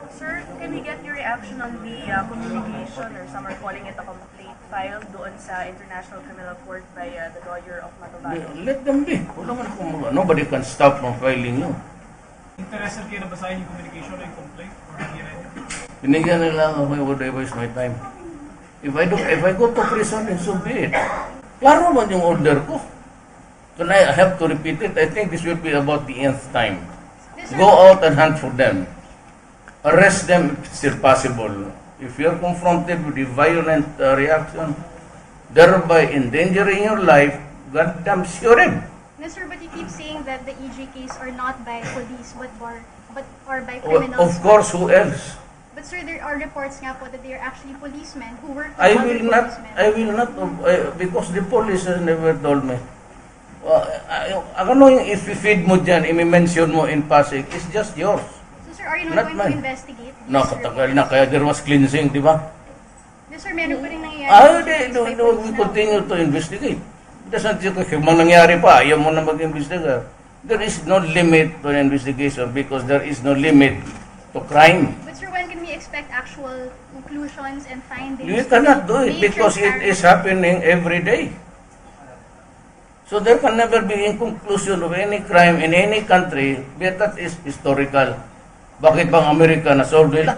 Sir, can we get your reaction on the communication, or some are calling it a complaint, filed doon sa International Criminal Court by the lawyer of Matovano? Let them be. Nobody can stop from filing you. Interested kayo na basahin yung communication o yung complaint? Or hindi rin? Binigyan nila ako, why would I waste my time? If I go to prison, then so be it. Klaro man yung order ko. Can I have to repeat it? I think this will be about the nth time. Go out and hunt for them. Arrest them if still possible. If you're confronted with a violent reaction, thereby endangering your life, goddamn shoot him. No, sir, but you keep saying that the EJ case are not by police, but are by criminals. Of course, who else? But sir, there are reports nga po that they are actually policemen who work with I other will not, because the police has never told me. If you feed mo dyan, i-mention mo in Pasig, it's just yours. So sir, are you not going to investigate? No, katagal na, kaya there was cleansing, di ba? Yes, sir, meron pa rin nangyayari. We continue to investigate. Doesn't you kung nangyari pa, ayaw mo na mag-investiga. There is no limit to an investigation because there is no limit to crime. But sir, when can we expect actual conclusions and findings? You cannot do it because it is happening every day. So there can never be a conclusion of any crime in any country, but that is historical. Bakit bang Amerika na-solve nila?